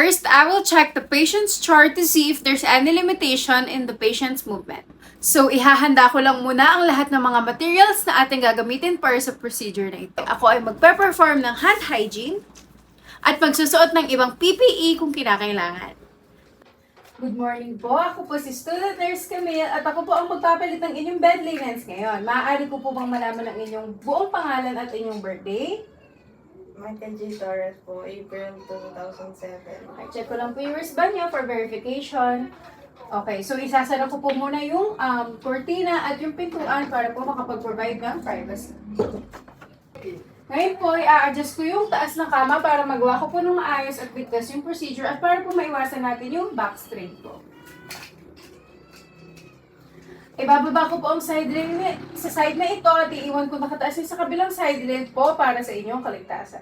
First, I will check the patient's chart to see if there's any limitation in the patient's movement. So, ihahanda ko lang muna ang lahat ng mga materials na ating gagamitin para sa procedure na ito. Ako ay magpe-perform ng hand hygiene at magsusuot ng ibang PPE kung kinakailangan. Good morning po. Ako po si Student Nurse Camille at ako po ang magpapalit ng inyong bed linens ngayon. Maaari ko po bang malaman ang inyong buong pangalan at inyong birthday? Michael J. Torres po, April 2007. Okay, check ko lang po yung wristband niyo for verification. Okay, so isasara ko po muna yung cortina at yung pintuan para po makapag-provide ng privacy. Ngayon po, i-adjust ko yung taas ng kama para magawa ko po ng maayos at ligtas yung procedure at para po maiwasan natin yung back strain po. Ibababa ko po ang side rail sa side na ito at iiwan ko nakataas yung sa kabilang side rail po para sa inyong kaligtasan.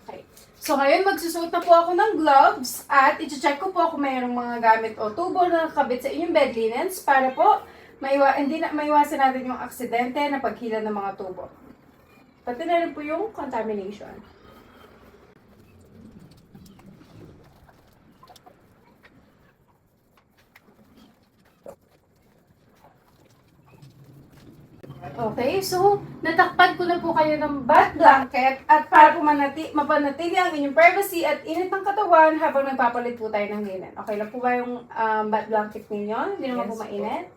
Okay. So ngayon magsusuot na po ako ng gloves at i-check ko po kung mayroong mga gamit o tubo na nakakabit sa inyong bed linens para po maiwasan natin yung aksidente na paghila ng mga tubo. Pati na rin po yung contamination. Okay, so natakpan ko na po kayo ng bath blanket at para po mapanatili ang inyong privacy at init ng katawan habang nagpapalit po tayo ng linen. Okay lang po ba yung bath blanket ninyo? Hindi naman po mainit?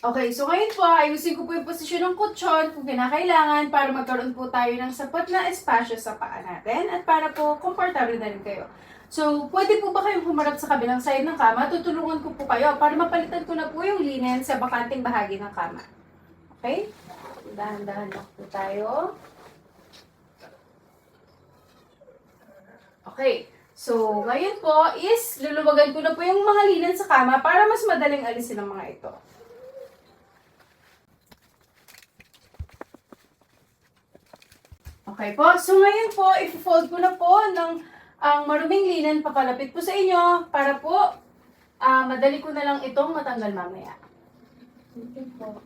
Okay, so ngayon po, ayusin ko po yung posisyon ng kutsyon kung kinakailangan para magkaroon po tayo ng sapat na espasyo sa paa natin at para po komportable na rin kayo. So, pwede po ba kayong humarap sa kabilang side ng kama? Tutulungan ko po kayo para mapalitan ko na po yung linen sa bakanting bahagi ng kama. Okay? Dahan-dahan lang po tayo. Okay. So, ngayon po is luluwagan ko na po yung mga linen sa kama para mas madaling alisin ang mga ito. Okay po. So, ngayon po, i-fold ko na po ng ang maruming linen papalapit po sa inyo para po madali ko na lang itong matanggal mamaya. Okay po.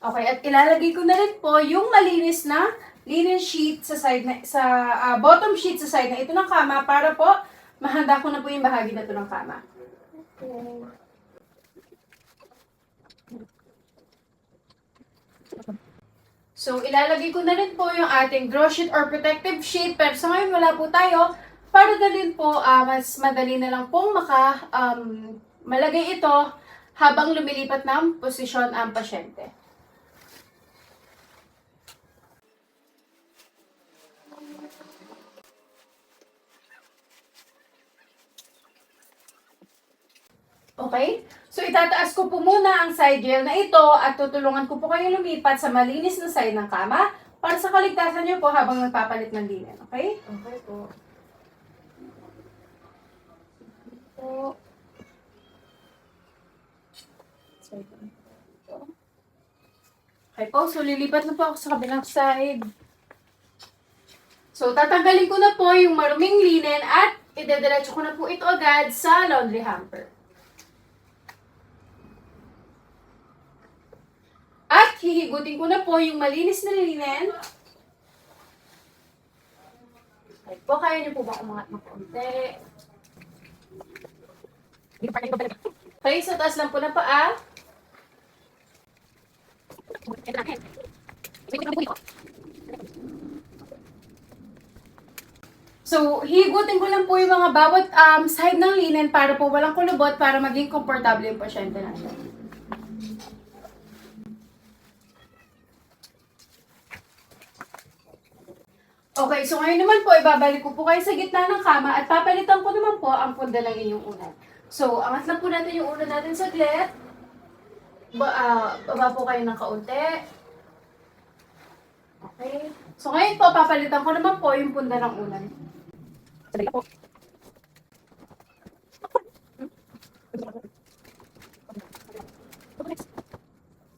Okay, at ilalagay ko na rin po yung malinis na linen sheet sa side na bottom sheet sa side na ito ng kama para po mahanda ko na po yung bahagi na ito ng kama. Okay. So, ilalagay ko na rin po yung ating draw sheet or protective sheet pero sa ngayon wala po tayo. Para dalhin po, mas madali na lang pong malagay ito habang lumilipat ng posisyon ang pasyente. Okay? So, itataas ko po muna ang side rail na ito at tutulungan ko po kayo lumipat sa malinis na side ng kama para sa kaligtasan niyo po habang nagpapalit ng linen. Okay? Okay po. Okay po, so lilipat na po ako sa kabilang side. So, tatanggalin ko na po yung maruming linen at idediretso ko na po ito agad sa laundry hamper. At hihigutin ko na po yung malinis na linen. Okay po, kaya niyo po ba umangat ng konti? Okay, so taas lang po na paa. So, higutin ko lang po yung mga bawat side ng linen para po walang kulubot para maging komportable yung pasyente natin. Okay, so ngayon naman po, ibabalik ko po kayo sa gitna ng kama at papalitan ko naman po ang punda ng inyong unan. So, angat lang po natin yung unan natin saglit. Baba po kayo ng kaunti. Okay. So, ngayon po, papalitan ko naman po yung punda ng unan. Saglit po.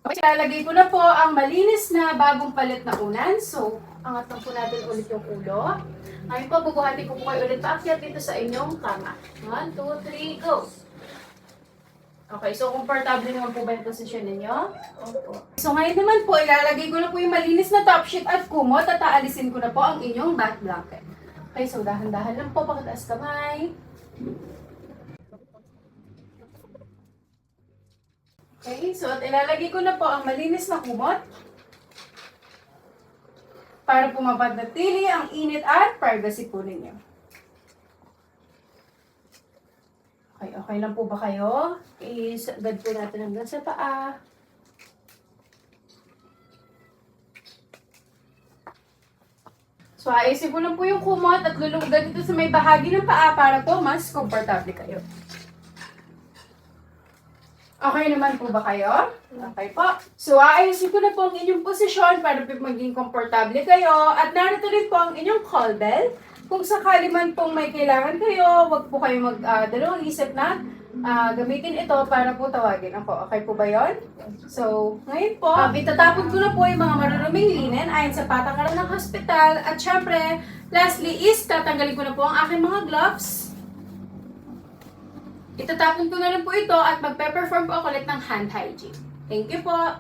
Okay, lalagay ko na po ang malinis na bagong palit na unan. So, angat lang po natin ulit yung ulo. Ngayon po, bubuhatin ko po kayo ulit paakyat dito sa inyong kama. 1, 2, 3, go! Okay, so komportable naman po ba yung posisyon ninyo? Opo. So ngayon naman po, ilalagay ko na po yung malinis na top sheet at kumot at aalisin ko na po ang inyong back blanket. Okay, so dahan-dahan lang po, pakitaas kamay. Okay, so at ilalagay ko na po ang malinis na kumot para po mapanatili ang init at privacy po ninyo. Okay, okay lang po ba kayo? Isagad po natin hanggang sa paa. So, ayusin ko lang po yung kumot at lulugan dito sa may bahagi ng paa para po mas komportable kayo. Okay naman po ba kayo? Okay po. So, aayusin ko na po ang inyong posisyon para po maging komportable kayo. At narito rin po ang inyong call bell. Kung sakali man pong may kailangan kayo, wag po kayo magdalawang isip na gamitin ito para po tawagin ako. Okay po ba yon? So, ngayon po, itatapon ko na po yung mga maruruming linen ayon sa patakaran ng hospital. At syempre, lastly is tatanggalin ko na po ang aking mga gloves. Itatapon ko na rin po ito at magpe-perform po ako ulit ng hand hygiene. Thank you po!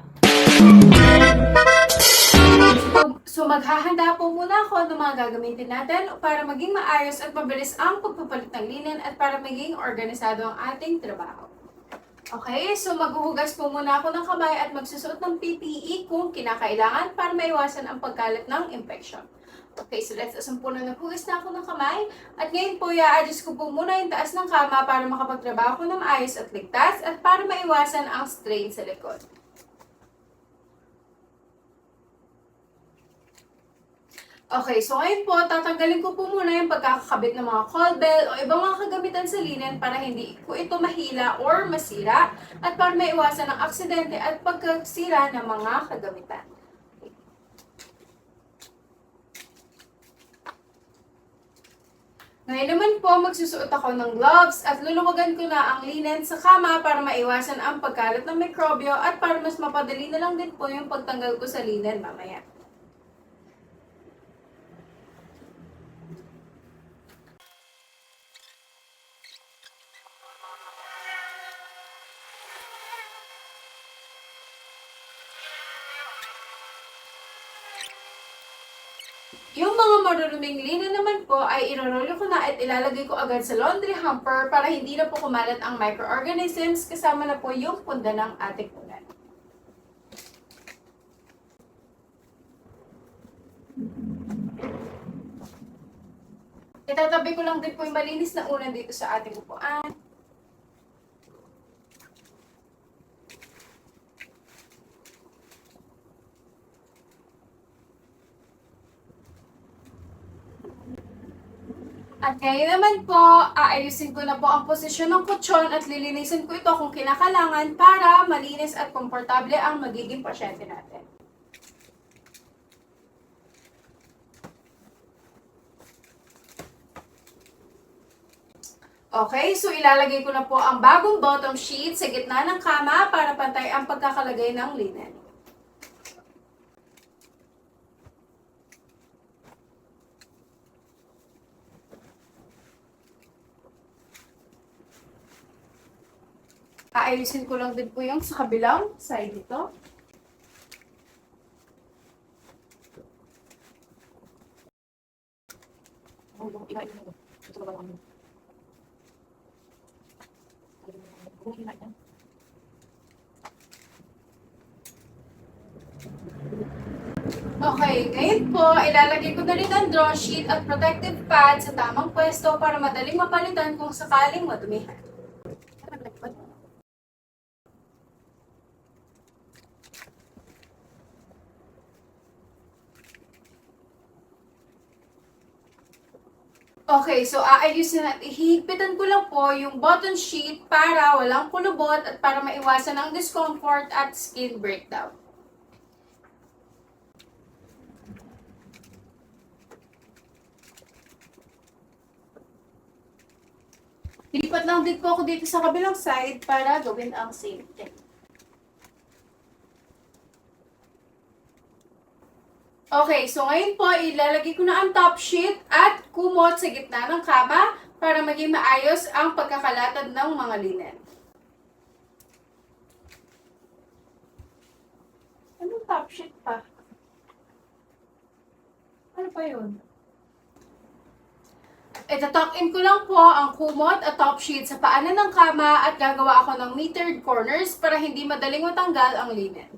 So maghahanda po muna ako ng mga gagamitin natin para maging maayos at mabilis ang pagpapalit ng linen at para maging organisado ang ating trabaho. Okay, so maghuhugas po muna ako ng kamay at magsusuot ng PPE kung kinakailangan para maiwasan ang pagkalat ng infection. Okay, so let's assume po na naghugas na ako ng kamay. At ngayon po, i-adjust ko po muna yung taas ng kama para makapagtrabaho ko ng maayos at ligtas at para maiwasan ang strain sa likod. Okay, so ngayon po, tatanggalin ko po muna yung pagkakakabit ng mga call bell o ibang mga kagamitan sa linen para hindi ko ito mahila or masira at para maiwasan ang aksidente at pagkasira ng mga kagamitan. Ngayon naman po, magsusuot ako ng gloves at luluwagan ko na ang linen sa kama para maiwasan ang pagkalat ng mikrobyo at para mas mapadali na lang din po yung pagtanggal ko sa linen mamaya. Yung mga maruruming linen naman po ay irorolyo ko na at ilalagay ko agad sa laundry hamper para hindi na po kumalat ang microorganisms kasama na po yung punda ng ating unan. Itatabi ko lang din po yung malinis na unan dito sa ating upuan. At ngayon naman po, aayusin ko na po ang posisyon ng kutsyon at lilinisin ko ito kung kinakailangan para malinis at komportable ang magiging pasyente natin. Okay, so ilalagay ko na po ang bagong bottom sheet sa gitna ng kama para pantay ang pagkakalagay ng linen. Aayusin ko lang din po yung sa kabilang side nito. Okay, ngayon po, ilalagay ko na rin ang draw sheet at protective pad sa tamang pwesto para madaling mapalitan kung sakaling madumihan. Okay, so aayusin at ihigpitan ko lang po yung button sheet para walang kulubot at para maiwasan ang discomfort at skin breakdown. Lipat lang din po ako dito sa kabilang side para gawin ang same thing. Okay, so ngayon po, ilalagay ko na ang top sheet at kumot sa gitna ng kama para maging maayos ang pagkakalatad ng mga linen. Anong top sheet pa? Ano pa yun? Ita-tuck-in ko lang po ang kumot at top sheet sa paanan ng kama at gagawa ako ng metered corners para hindi madaling matanggal ang linen.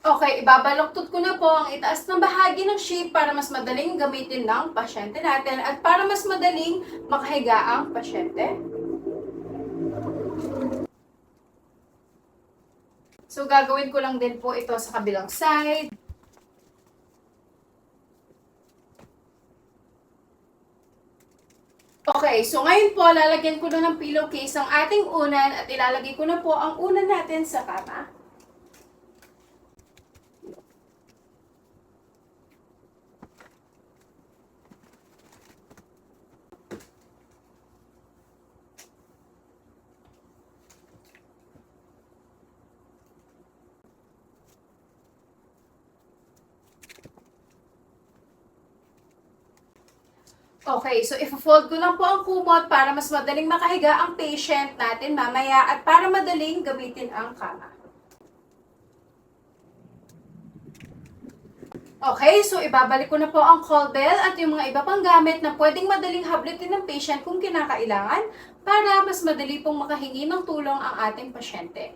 Okay, ibabaluktot ko na po ang itaas ng bahagi ng sheet para mas madaling gamitin ng pasyente natin at para mas madaling makahiga ang pasyente. So, gagawin ko lang din po ito sa kabilang side. Okay, so ngayon po, lalagyan ko na ng pillowcase ang ating unan at ilalagay ko na po ang unan natin sa kama. Okay, so i-fold ko lang po ang kumot para mas madaling makahiga ang patient natin mamaya at para madaling gamitin ang kama. Okay, so ibabalik ko na po ang call bell at yung mga iba pang gamit na pwedeng madaling hablutin ng patient kung kinakailangan para mas madali pong makahingi ng tulong ang ating pasyente.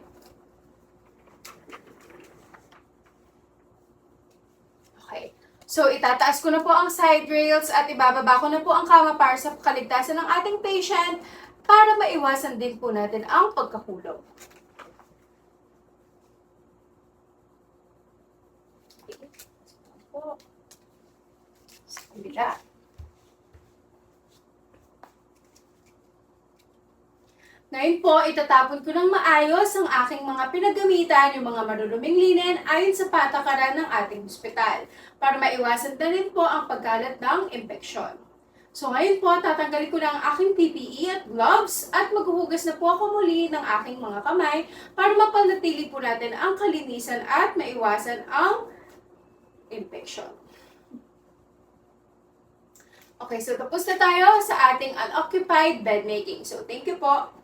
Okay. So, itataas ko na po ang side rails at ibababa ko na po ang kama para sa kaligtasan ng ating patient para maiwasan din po natin ang pagkahulog. Okay. So, sa kabila. Ngayon po, itatapon ko ng maayos ang aking mga pinagamitan, yung mga maruruming linen ayon sa patakaran ng ating ospital para maiwasan na rin po ang pagkalat ng impeksyon. So ngayon po, tatanggalin ko na ang aking PPE at gloves at maghuhugas na po ako muli ng aking mga kamay para mapanatili po natin ang kalinisan at maiwasan ang impeksyon. Okay, so tapos na tayo sa ating unoccupied bed making. So thank you po.